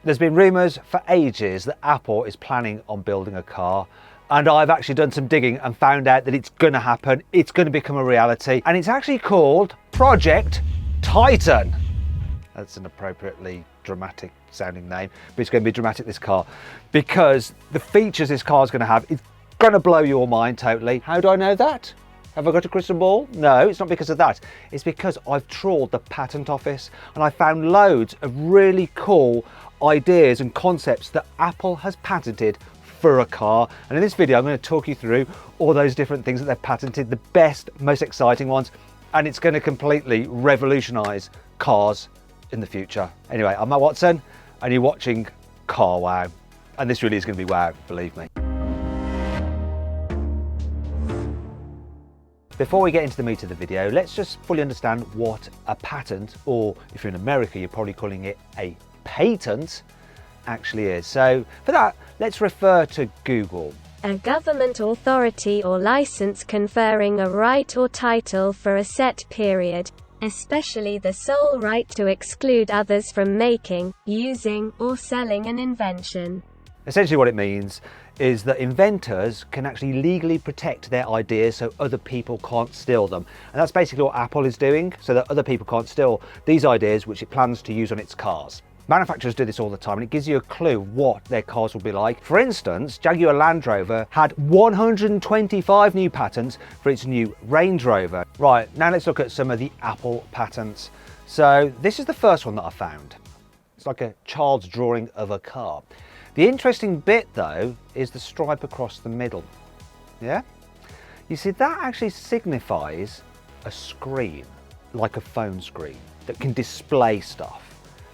There's been rumours for ages that Apple is planning on building a car, and I've actually done some digging and found out that it's going to happen. It's going to become a reality, and it's actually called Project Titan. That's an appropriately dramatic sounding name, but it's going to be dramatic, this car, because the features this car is going to have, it's going to blow your mind totally. How do I know that? Have I got a crystal ball? No, it's not because of that. It's because I've trawled the patent office and I found loads of really cool ideas and concepts that Apple has patented for a car. And in this video, I'm going to talk you through all those different things that they've patented, the best, most exciting ones, and it's going to completely revolutionize cars in the future. Anyway, I'm Matt Watson and you're watching CarWow. And this really is going to be wow, believe me. Before we get into the meat of the video, let's just fully understand what a patent, or if you're in America, you're probably calling it a patent, actually is. So for that, let's refer to Google. A government authority or license conferring a right or title for a set period, especially the sole right to exclude others from making, using, or selling an invention. Essentially what it means is that inventors can actually legally protect their ideas so other people can't steal them. And that's basically what Apple is doing, so that other people can't steal these ideas which it plans to use on its cars. Manufacturers do this all the time, and it gives you a clue what their cars will be like. For instance, Jaguar Land Rover had 125 new patents for its new Range Rover. Right, now let's look at some of the Apple patents. So this is the first one that I found. It's like a child's drawing of a car. The interesting bit though is the stripe across the middle. Yeah? You see, that actually signifies a screen, like a phone screen, that can display stuff.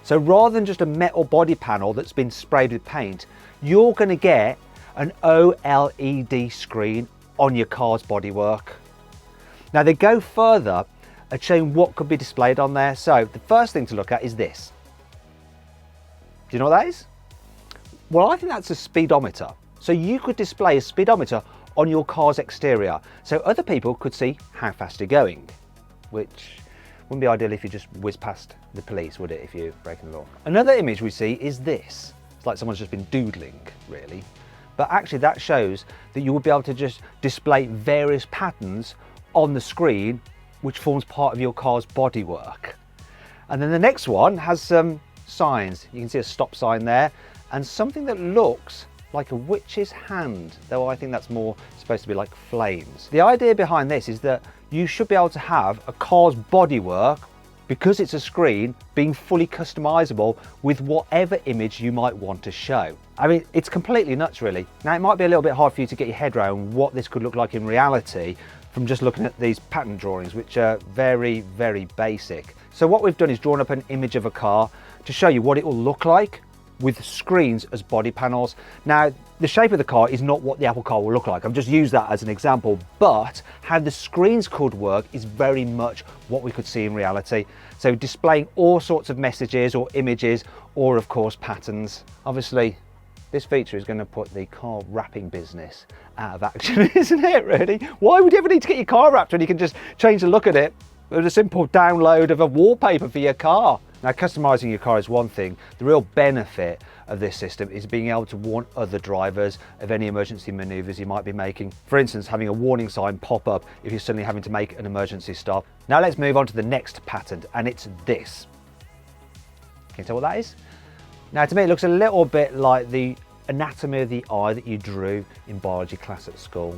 So rather than just a metal body panel that's been sprayed with paint, you're going to get an OLED screen on your car's bodywork. Now they go further at showing what could be displayed on there. So the first thing to look at is this. Do you know what that is? Well, I think that's a speedometer. So you could display a speedometer on your car's exterior, so other people could see how fast you're going, which wouldn't be ideal if you just whiz past the police, would it, if you're breaking the law? Another image we see is this. It's like someone's just been doodling, really. But actually that shows that you would be able to just display various patterns on the screen, which forms part of your car's bodywork. And then the next one has some signs. You can see a stop sign there, and something that looks like a witch's hand, though I think that's more supposed to be like flames. The idea behind this is that you should be able to have a car's bodywork, because it's a screen, being fully customizable with whatever image you might want to show. I mean, it's completely nuts, really. Now, it might be a little bit hard for you to get your head around what this could look like in reality from just looking at these pattern drawings, which are very, very basic. So what we've done is drawn up an image of a car to show you what it will look like with screens as body panels. Now, the shape of the car is not what the Apple car will look like. I've just used that as an example, but how the screens could work is very much what we could see in reality. So displaying all sorts of messages or images, or of course patterns. Obviously, this feature is going to put the car wrapping business out of action, isn't it, really? Why would you ever need to get your car wrapped when you can just change the look at it with a simple download of a wallpaper for your car? Now, customizing your car is one thing. The real benefit of this system is being able to warn other drivers of any emergency maneuvers you might be making. For instance, having a warning sign pop up if you're suddenly having to make an emergency stop. Now let's move on to the next patent, and it's this. Can you tell what that is? Now, to me, it looks a little bit like the anatomy of the eye that you drew in biology class at school.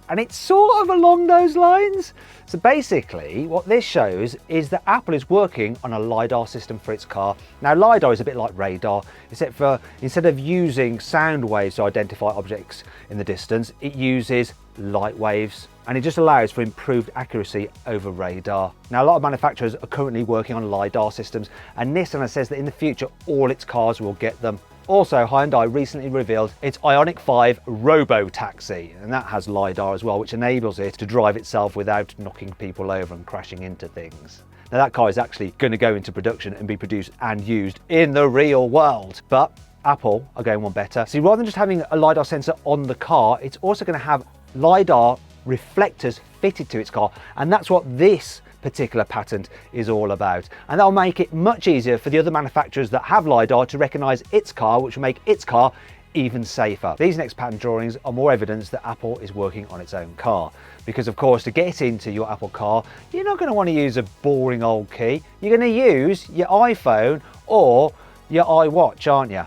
And it's sort of along those lines. So basically what this shows is that Apple is working on a LiDAR system for its car. Now, LiDAR is a bit like radar, except for instead of using sound waves to identify objects in the distance, it uses light waves, and it just allows for improved accuracy over radar. Now, a lot of manufacturers are currently working on LiDAR systems, and Nissan says that in the future all its cars will get them. Also, Hyundai recently revealed its Ioniq 5 Robo-Taxi, and that has LiDAR as well, which enables it to drive itself without knocking people over and crashing into things. Now, that car is actually going to go into production and be produced and used in the real world. But Apple are going one better. See, rather than just having a LiDAR sensor on the car, it's also going to have LiDAR reflectors fitted to its car, and that's what this particular patent is all about. And that'll make it much easier for the other manufacturers that have LiDAR to recognise its car, which will make its car even safer. These next patent drawings are more evidence that Apple is working on its own car. Because of course, to get into your Apple car, you're not going to want to use a boring old key. You're going to use your iPhone or your iWatch, aren't you?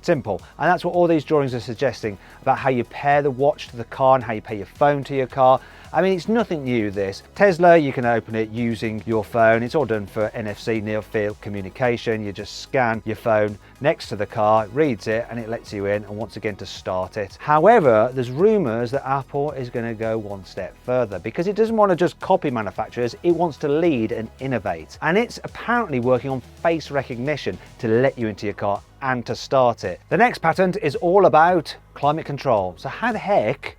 Simple. And that's what all these drawings are suggesting about how you pair the watch to the car and how you pair your phone to your car. I mean, it's nothing new, this. Tesla, you can open it using your phone. It's all done for NFC, near field communication. You just scan your phone next to the car, it reads it, and it lets you in, and once again to start it. However, there's rumours that Apple is going to go one step further because it doesn't want to just copy manufacturers, it wants to lead and innovate. And it's apparently working on face recognition to let you into your car and to start it. The next patent is all about climate control. So how the heck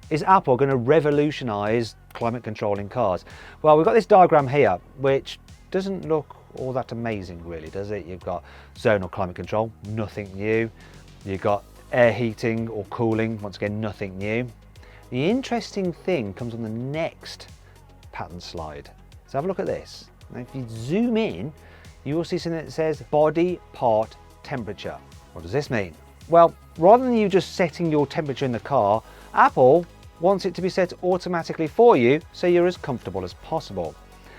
is Apple going to revolutionise climate control in cars? Well, we've got this diagram here, which doesn't look all that amazing really, does it? You've got zonal climate control, nothing new. You've got air heating or cooling, once again, nothing new. The interesting thing comes on the next patent slide. So have a look at this. Now, if you zoom in, you will see something that says body part temperature. What does this mean? Well, rather than you just setting your temperature in the car, Apple wants it to be set automatically for you so you're as comfortable as possible.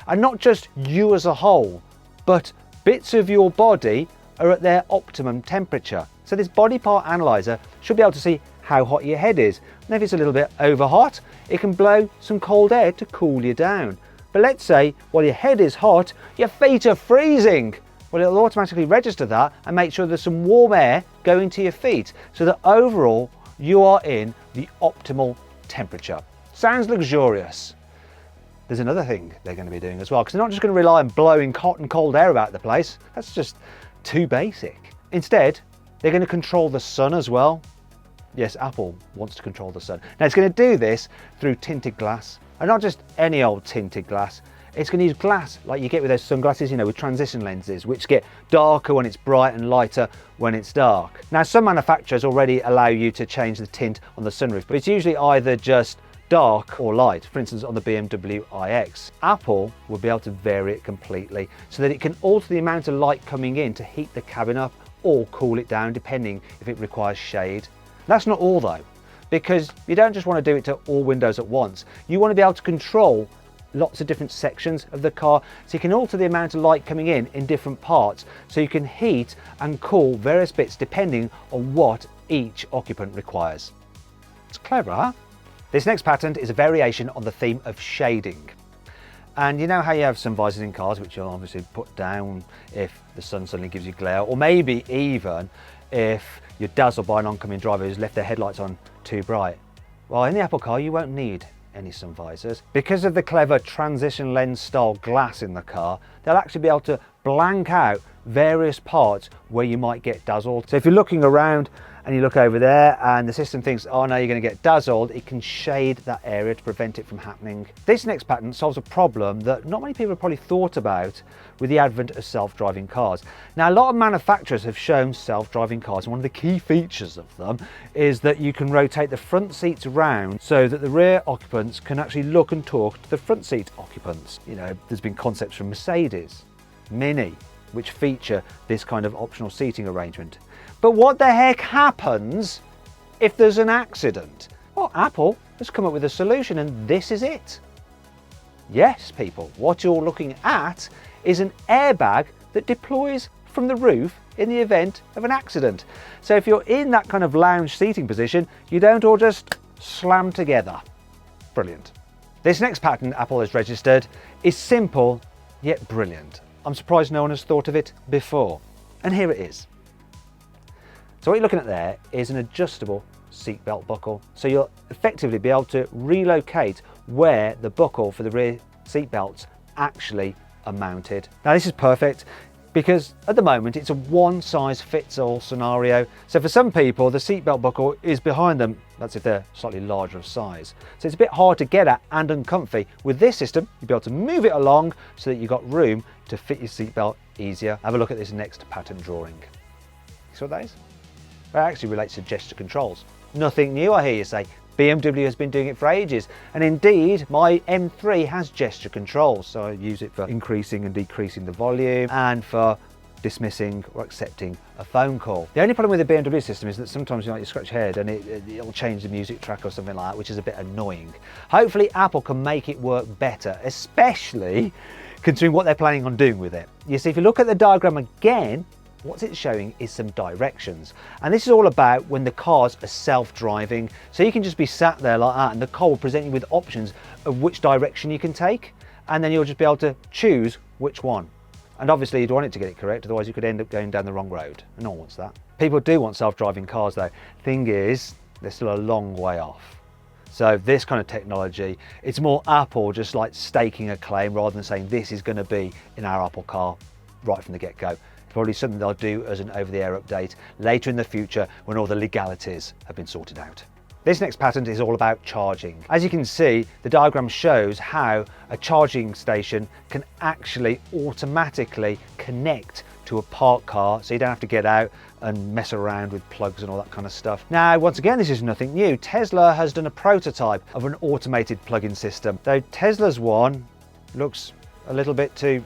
And not just you as a whole, but bits of your body are at their optimum temperature. So this body part analyzer should be able to see how hot your head is. And if it's a little bit over hot, it can blow some cold air to cool you down. But let's say while your head is hot, your feet are freezing. Well, it'll automatically register that and make sure there's some warm air going to your feet so that overall you are in the optimal temperature. Sounds luxurious. There's another thing they're going to be doing as well, because they're not just going to rely on blowing hot and cold air about the place. That's just too basic. Instead, they're going to control the sun as well. Yes, Apple wants to control the sun. Now it's going to do this through tinted glass, and not just any old tinted glass. It's going to use glass like you get with those sunglasses, you know, with transition lenses, which get darker when it's bright and lighter when it's dark. Now, some manufacturers already allow you to change the tint on the sunroof, but it's usually either just dark or light. For instance, on the BMW iX, Apple will be able to vary it completely so that it can alter the amount of light coming in to heat the cabin up or cool it down, depending if it requires shade. That's not all though, because you don't just want to do it to all windows at once. You want to be able to control lots of different sections of the car, so you can alter the amount of light coming in different parts, so you can heat and cool various bits depending on what each occupant requires. It's clever, huh? This next patent is a variation on the theme of shading. And you know how you have sun visors in cars, which you'll obviously put down if the sun suddenly gives you glare, or maybe even if you're dazzled by an oncoming driver who's left their headlights on too bright. Well, in the Apple car, you won't need any sun visors. Because of the clever transition lens style glass in the car, they'll actually be able to blank out various parts where you might get dazzled. So if you're looking around and you look over there and the system thinks, oh no, you're going to get dazzled, it can shade that area to prevent it from happening. This next patent solves a problem that not many people have probably thought about with the advent of self-driving cars. Now, a lot of manufacturers have shown self-driving cars, and one of the key features of them is that you can rotate the front seats around so that the rear occupants can actually look and talk to the front seat occupants. You know, there's been concepts from Mercedes, Mini, which feature this kind of optional seating arrangement. But what the heck happens if there's an accident? Well, Apple has come up with a solution, and this is it. Yes, people, what you're looking at is an airbag that deploys from the roof in the event of an accident. So if you're in that kind of lounge seating position, you don't all just slam together. Brilliant. This next patent Apple has registered is simple yet brilliant. I'm surprised no one has thought of it before. And here it is. So what you're looking at there is an adjustable seatbelt buckle. So you'll effectively be able to relocate where the buckle for the rear seatbelts actually are mounted. Now this is perfect because at the moment it's a one-size-fits-all scenario. So for some people the seatbelt buckle is behind them. That's if they're slightly larger of size. So it's a bit hard to get at and uncomfy. With this system, you'll be able to move it along so that you've got room to fit your seatbelt easier. Have a look at this next patent drawing. See what that is? That actually relates to gesture controls. Nothing new, I hear you say. BMW has been doing it for ages, and indeed my M3 has gesture controls, so I use it for increasing and decreasing the volume and for dismissing or accepting a phone call. The only problem with the BMW system is that sometimes you scratch your head and it'll change the music track or something like that, which is a bit annoying. Hopefully Apple can make it work better, especially considering what they're planning on doing with it. You see, if you look at the diagram again, what it's showing is some directions, and this is all about when the cars are self-driving, so you can just be sat there like that and the car will present you with options of which direction you can take, and then you'll just be able to choose which one. And obviously you'd want it to get it correct, otherwise you could end up going down the wrong road, and no one wants that. People do want self-driving cars though. Thing is, they're still a long way off. So this kind of technology, it's more Apple just like staking a claim rather than saying this is going to be in our Apple car right from the get-go. Probably something they'll do as an over-the-air update later in the future when all the legalities have been sorted out. This next patent is all about charging. As you can see, the diagram shows how a charging station can actually automatically connect to a parked car, so you don't have to get out and mess around with plugs and all that kind of stuff. Now, once again, this is nothing new. Tesla has done a prototype of an automated plug-in system, though Tesla's one looks a little bit too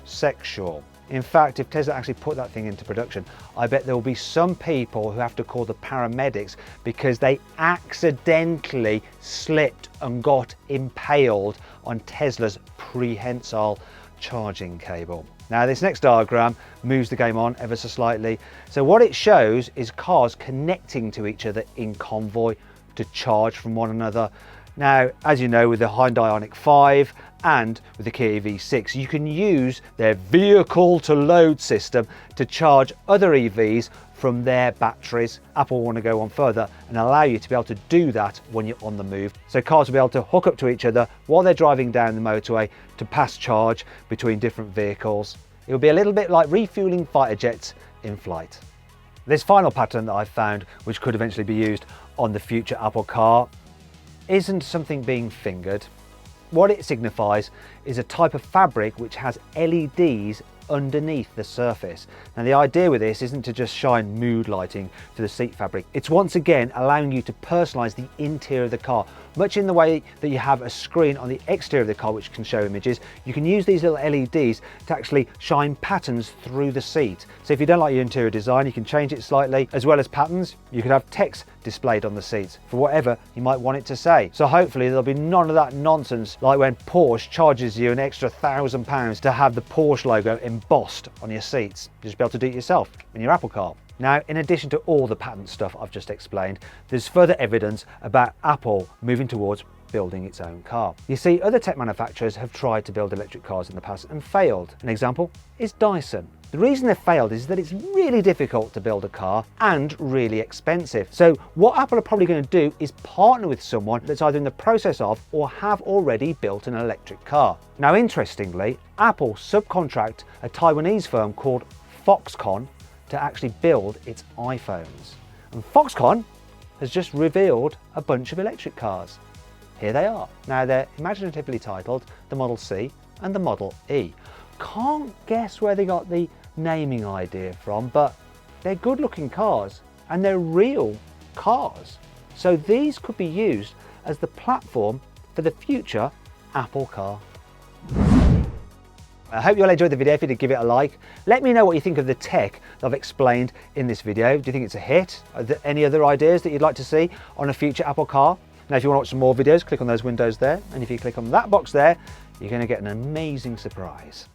sexual. In fact, if Tesla actually put that thing into production, I bet there will be some people who have to call the paramedics because they accidentally slipped and got impaled on Tesla's prehensile charging cable. Now, this next diagram moves the game on ever so slightly. So what it shows is cars connecting to each other in convoy to charge from one another. Now, as you know, with the Hyundai Ioniq 5 and with the Kia EV6, you can use their vehicle to load system to charge other EVs from their batteries. Apple want to go on further and allow you to be able to do that when you're on the move. So cars will be able to hook up to each other while they're driving down the motorway to pass charge between different vehicles. It will be a little bit like refueling fighter jets in flight. This final pattern that I've found, which could eventually be used on the future Apple car, isn't something being fingered. What it signifies is a type of fabric which has LEDs underneath the surface. Now, the idea with this isn't to just shine mood lighting to the seat fabric. It's once again allowing you to personalize the interior of the car, much in the way that you have a screen on the exterior of the car which can show images. You can use these little LEDs to actually shine patterns through the seat. So if you don't like your interior design, you can change it slightly. As well as patterns, you could have text displayed on the seats for whatever you might want it to say. So hopefully there'll be none of that nonsense like when Porsche charges you an extra £1,000 to have the Porsche logo embossed on your seats. You'll just be able to do it yourself in your Apple car. Now, in addition to all the patent stuff I've just explained, there's further evidence about Apple moving towards building its own car. You see, other tech manufacturers have tried to build electric cars in the past and failed. An example is Dyson. The reason they've failed is that it's really difficult to build a car and really expensive. So what Apple are probably going to do is partner with someone that's either in the process of or have already built an electric car. Now, interestingly, Apple subcontract a Taiwanese firm called Foxconn to actually build its iPhones. And Foxconn has just revealed a bunch of electric cars. Here they are. Now, they're imaginatively titled the Model C and the Model E. Can't guess where they got the naming idea from, but they're good looking cars and they're real cars. So these could be used as the platform for the future Apple car. I hope you all enjoyed the video. If you did, give it a like. Let me know what you think of the tech that I've explained in this video. Do you think it's a hit? Are there any other ideas that you'd like to see on a future Apple car? Now, if you want to watch some more videos, click on those windows there. And if you click on that box there, you're going to get an amazing surprise.